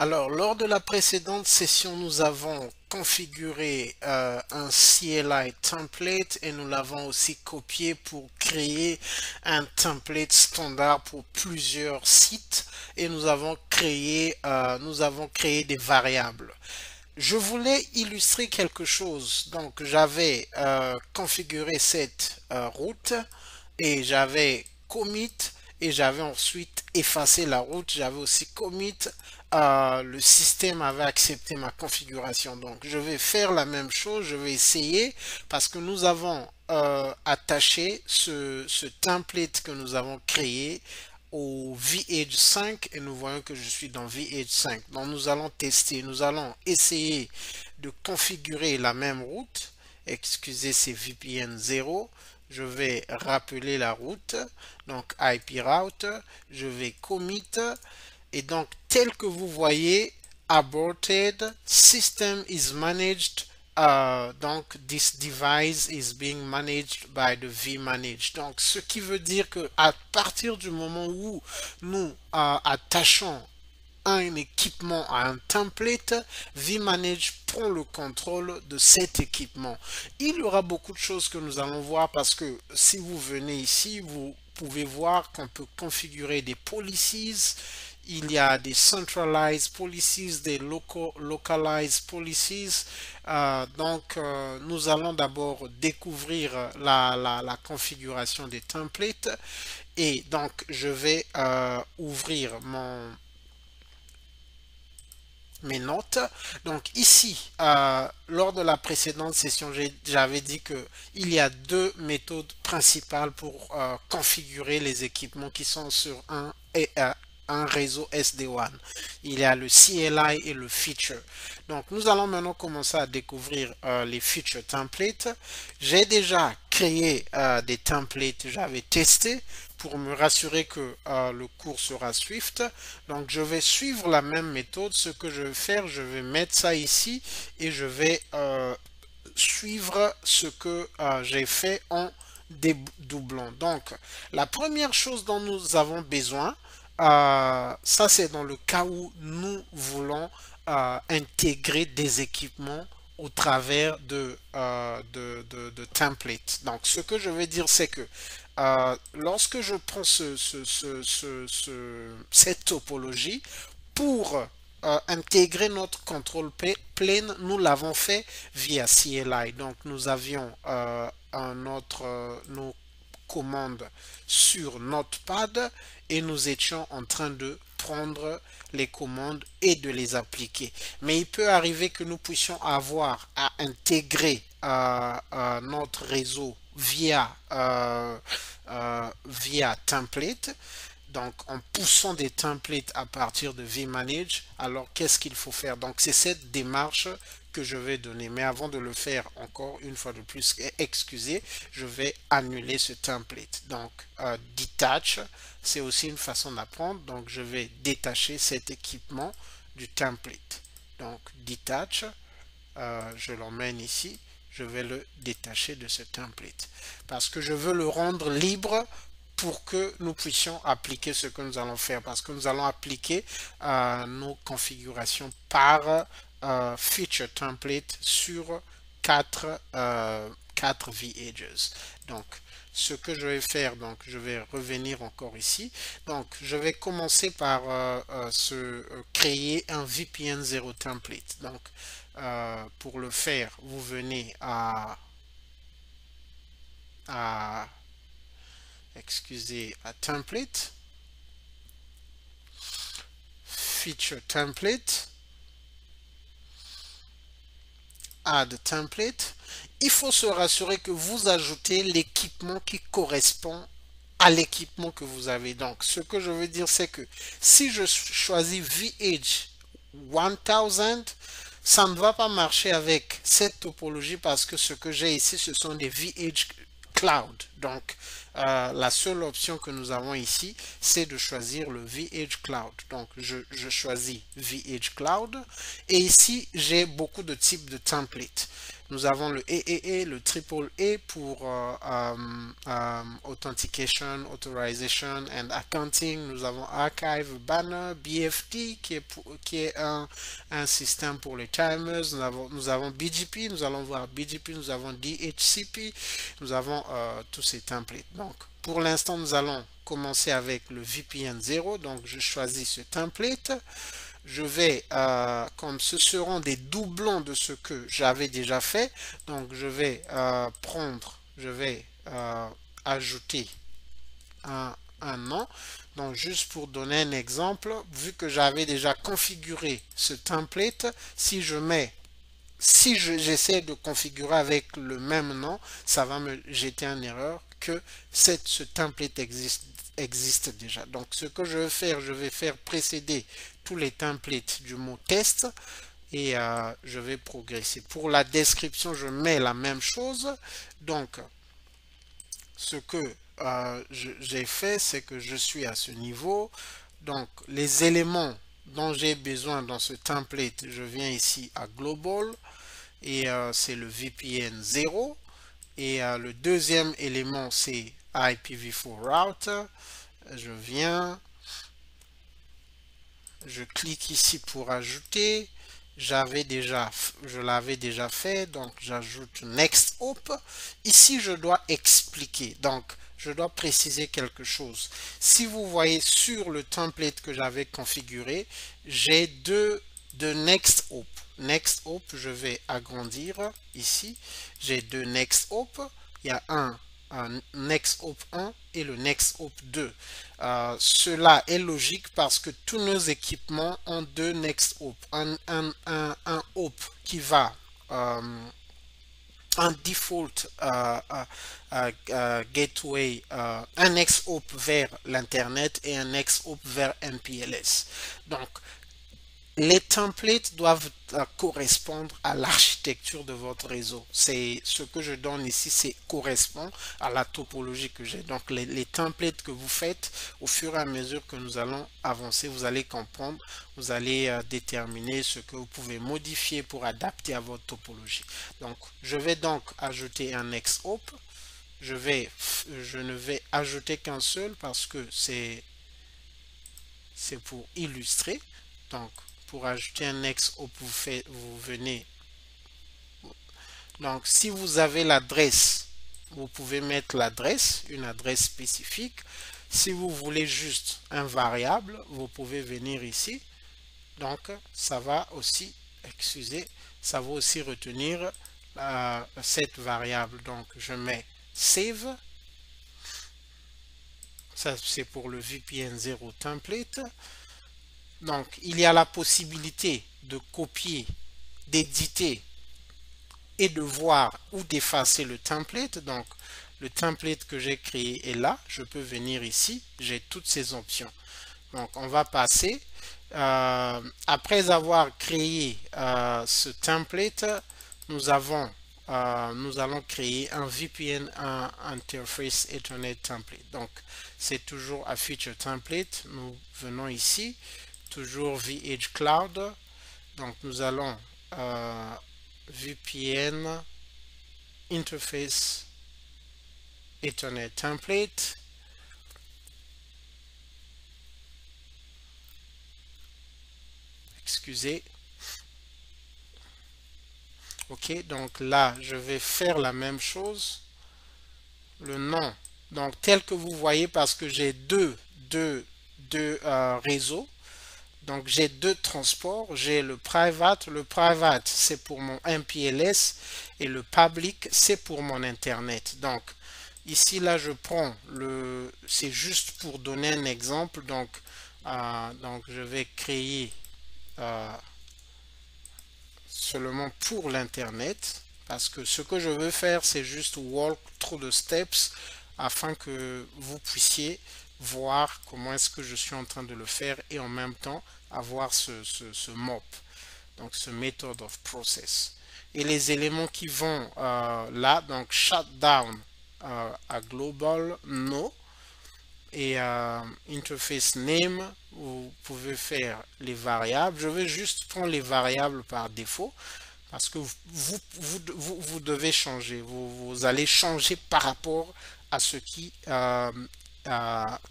Alors, lors de la précédente session, nous avons configuré un CLI template et nous l'avons aussi copié pour créer un template standard pour plusieurs sites et nous avons créé des variables. Je voulais illustrer quelque chose. Donc, j'avais configuré cette route et j'avais commit et j'avais ensuite effacé la route. J'avais aussi commit. Le système avait accepté ma configuration. Donc, je vais faire la même chose. Je vais essayer parce que nous avons attaché ce template que nous avons créé au VH 5 et nous voyons que je suis dans VH 5. Donc nous allons tester, nous allons essayer de configurer la même route. Excusez, c'est VPN 0. Je vais rappeler la route. Donc IP route, je vais commit et donc tel que vous voyez, aborted, system is managed. Donc, this device is being managed by the vManage. Donc, ce qui veut dire que à partir du moment où nous attachons un équipement à un template, vManage prend le contrôle de cet équipement. Il y aura beaucoup de choses que nous allons voir parce que si vous venez ici, vous pouvez voir qu'on peut configurer des policies. Il y a des centralized policies, des localized policies. Nous allons d'abord découvrir la configuration des templates. Et donc, je vais ouvrir mes notes. Donc ici, lors de la précédente session, j'avais dit que il y a deux méthodes principales pour configurer les équipements qui sont sur un réseau SD-WAN. Il y a le CLI et le feature. Donc nous allons maintenant commencer à découvrir les feature templates. J'ai déjà créé des templates, j'avais testé pour me rassurer que le cours sera Swift. Donc je vais suivre la même méthode. Ce que je vais faire, je vais mettre ça ici et je vais suivre ce que j'ai fait en dédoublant. Donc la première chose dont nous avons besoin, ça c'est dans le cas où nous voulons intégrer des équipements au travers de templates. Donc, ce que je veux dire, c'est que lorsque je prends cette topologie pour intégrer notre contrôle plane, nous l'avons fait via CLI. Donc, nous avions nos commandes sur Notepad et nous étions en train de prendre les commandes et de les appliquer. Mais il peut arriver que nous puissions avoir à intégrer notre réseau via template. Donc, en poussant des templates à partir de vManage, alors qu'est-ce qu'il faut faire? Donc, c'est cette démarche que je vais donner. Mais avant de le faire, encore une fois de plus, excusez, je vais annuler ce template. Donc, detach, c'est aussi une façon d'apprendre. Donc, je vais détacher cet équipement du template. Donc, detach, je l'emmène ici. Je vais le détacher de ce template. Parce que je veux le rendre libre pour que nous puissions appliquer ce que nous allons faire. Parce que nous allons appliquer nos configurations par feature template sur 4 V-Edges. Donc, ce que je vais faire, donc je vais revenir encore ici. Donc, je vais commencer par créer un VPN 0 template. Donc, pour le faire, vous venez à excusez, à template, feature template, add template. Il faut se rassurer que vous ajoutez l'équipement qui correspond à l'équipement que vous avez. Donc, ce que je veux dire, c'est que si je choisis VH 1000, ça ne va pas marcher avec cette topologie parce que ce que j'ai ici, ce sont des VH Cloud. Donc, la seule option que nous avons ici, c'est de choisir le VH Cloud. Donc, je choisis VH Cloud. Et ici, j'ai beaucoup de types de templates. Nous avons le AAA, le Triple A pour Authentication, Authorization and Accounting. Nous avons Archive, Banner, BFT qui est un système pour les timers. Nous avons BGP, nous allons voir BGP, nous avons DHCP, nous avons tous ces templates. Donc, pour l'instant, nous allons commencer avec le VPN 0. Donc, je choisis ce template. Je vais, comme ce seront des doublons de ce que j'avais déjà fait, donc je vais ajouter un nom. Donc juste pour donner un exemple, vu que j'avais déjà configuré ce template, si j'essaie de configurer avec le même nom, ça va me jeter en erreur que ce template existe déjà. Donc ce que je vais faire précéder tous les templates du mot test et je vais progresser. Pour la description, je mets la même chose. Donc ce que j'ai fait, c'est que je suis à ce niveau. Donc les éléments dont j'ai besoin dans ce template, je viens ici à Global et c'est le VPN 0. Et le deuxième élément, c'est IPv4 Router. Je viens, je clique ici pour ajouter. Je l'avais déjà fait, donc j'ajoute Next Hop. Ici, je dois expliquer. Donc, je dois préciser quelque chose. Si vous voyez sur le template que j'avais configuré, j'ai deux Next Hop. Next Hop, je vais agrandir ici. J'ai deux Next Hop. Il y a un Next Hop 1 et le Next Hop 2. Cela est logique parce que tous nos équipements ont deux Next Hop. Un Hop qui va un default gateway, un Next Hop vers l'Internet et un Next Hop vers MPLS. Donc, les templates doivent correspondre à l'architecture de votre réseau. C'est ce que je donne ici, c'est correspond à la topologie que j'ai. Donc les templates que vous faites, au fur et à mesure que nous allons avancer, vous allez comprendre, vous allez déterminer ce que vous pouvez modifier pour adapter à votre topologie. Donc je vais donc ajouter un next hop. Je ne vais ajouter qu'un seul parce que c'est pour illustrer. Donc pour ajouter un next hop, vous venez. Donc, si vous avez l'adresse, vous pouvez mettre l'adresse, une adresse spécifique. Si vous voulez juste un variable, vous pouvez venir ici. Donc, ça va aussi, excusez, ça va aussi retenir cette variable. Donc, je mets save. Ça, c'est pour le VPN 0 template. Donc, il y a la possibilité de copier, d'éditer et de voir ou d'effacer le template. Donc, le template que j'ai créé est là. Je peux venir ici. J'ai toutes ces options. Donc, on va passer. Après avoir créé ce template, nous allons créer un VPN un Interface Ethernet template. Donc, c'est toujours un feature template. Nous venons ici. Toujours VH Cloud. Donc, nous allons VPN Interface Ethernet template. Excusez. Ok, donc là, je vais faire la même chose. Le nom, donc tel que vous voyez, parce que j'ai deux réseaux. Donc j'ai deux transports, j'ai le private c'est pour mon MPLS et le public c'est pour mon internet. Donc ici là je prends c'est juste pour donner un exemple. Donc je vais créer seulement pour l'internet parce que ce que je veux faire c'est juste walk through the steps afin que vous puissiez voir comment est-ce que je suis en train de le faire et en même temps avoir ce MOP, donc ce method of process. Et les éléments qui vont là, donc shutdown à global no. Et interface name, vous pouvez faire les variables. Je vais juste prendre les variables par défaut parce que vous devez changer. Vous allez changer par rapport à ce qui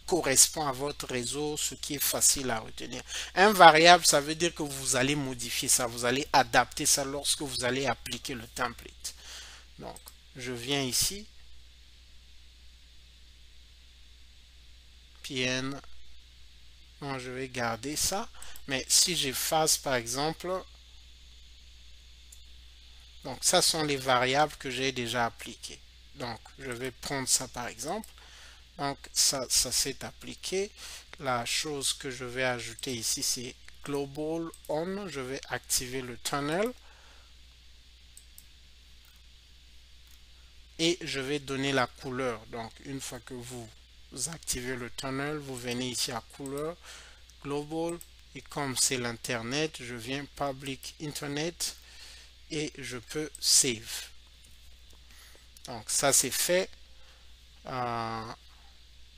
correspond à votre réseau, ce qui est facile à retenir. Un variable, ça veut dire que vous allez modifier ça, vous allez adapter ça lorsque vous allez appliquer le template. Donc, je viens ici. PN, non, je vais garder ça, mais si j'efface par exemple, donc ça sont les variables que j'ai déjà appliquées. Donc je vais prendre ça par exemple, donc ça s'est appliqué. La chose que je vais ajouter ici c'est global on, je vais activer le tunnel et je vais donner la couleur. Donc une fois que vous activez le tunnel, vous venez ici à couleur, global, et comme c'est l'internet, je viens public internet et je peux save. Donc ça c'est fait.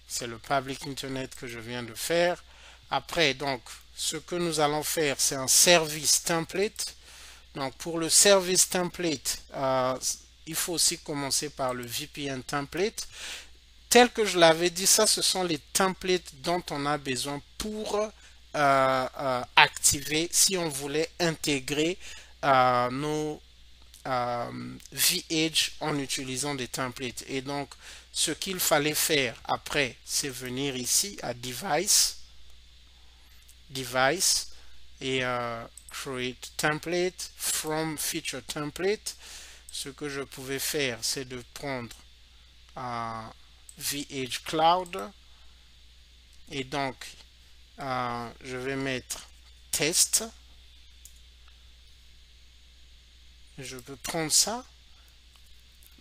C'est le public internet que je viens de faire. Après, donc, ce que nous allons faire, c'est un service template. Donc, pour le service template, il faut aussi commencer par le VPN template. Tel que je l'avais dit, ça, ce sont les templates dont on a besoin pour activer, si on voulait intégrer nos VH en utilisant des templates. Et donc, ce qu'il fallait faire après, c'est venir ici à Device, et Create Template, From Feature Template. Ce que je pouvais faire, c'est de prendre VH Cloud, et donc, je vais mettre Test. Je peux prendre ça.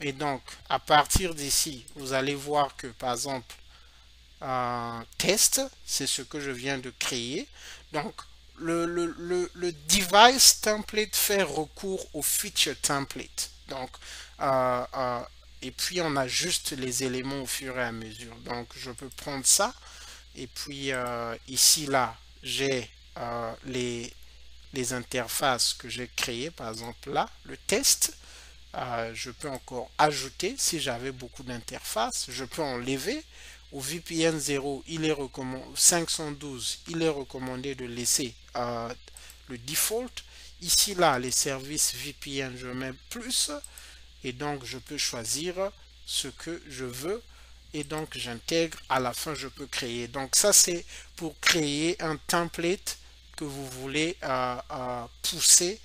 Et donc, à partir d'ici, vous allez voir que, par exemple, test, c'est ce que je viens de créer. Donc, le device template fait recours au feature template. Donc, et puis, on ajuste les éléments au fur et à mesure. Donc, je peux prendre ça. Et puis, ici, là, j'ai les interfaces que j'ai créées. Par exemple, là, le test. Je peux encore ajouter si j'avais beaucoup d'interfaces. Je peux enlever. Au VPN 0, 512, il est recommandé de laisser le default. Ici, là, les services VPN, je mets plus. Et donc, je peux choisir ce que je veux. Et donc, j'intègre. À la fin, je peux créer. Donc, ça, c'est pour créer un template que vous voulez pousser,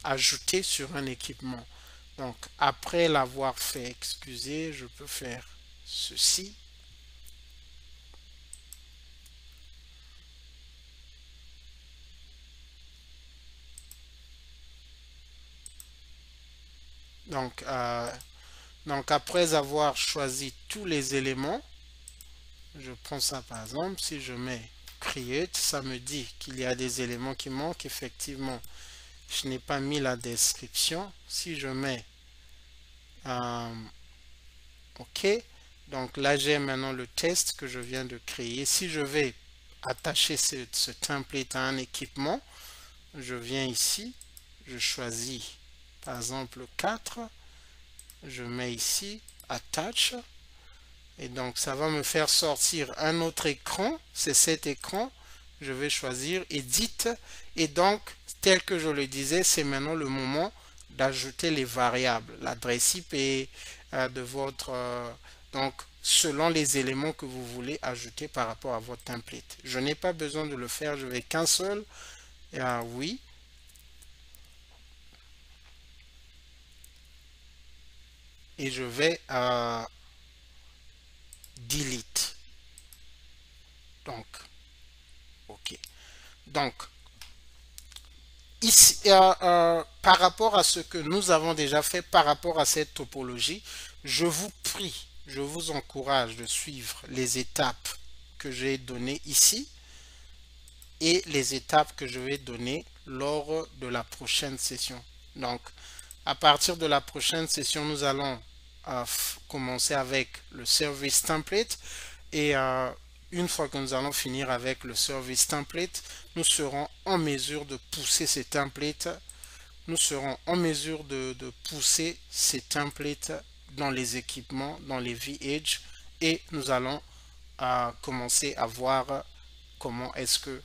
ajouter sur un équipement. Donc, après l'avoir fait, excusez, je peux faire ceci. Donc, après avoir choisi tous les éléments, je prends ça par exemple, si je mets Create, ça me dit qu'il y a des éléments qui manquent. Effectivement, je n'ai pas mis la description. Si je mets OK, donc là j'ai maintenant le test que je viens de créer. Si je vais attacher ce template à un équipement, je viens ici, je choisis par exemple 4, je mets ici Attach, et donc ça va me faire sortir un autre écran, c'est cet écran. Je vais choisir Edit, et donc tel que je le disais, c'est maintenant le moment d'ajouter les variables, l'adresse IP de votre donc selon les éléments que vous voulez ajouter par rapport à votre template. Je n'ai pas besoin de le faire, je vais qu'un seul. Oui. Et je vais delete. Donc, OK. Donc, ici, par rapport à ce que nous avons déjà fait, par rapport à cette topologie, je vous prie, je vous encourage de suivre les étapes que j'ai données ici et les étapes que je vais donner lors de la prochaine session. Donc, à partir de la prochaine session, nous allons commencer avec le service template et une fois que nous allons finir avec le service template, nous serons en mesure de pousser ces templates. Nous serons en mesure de pousser ces templates dans les équipements, dans les VH et nous allons commencer à voir comment est-ce que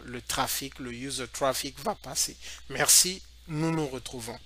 le trafic, le user traffic va passer. Merci, nous nous retrouvons.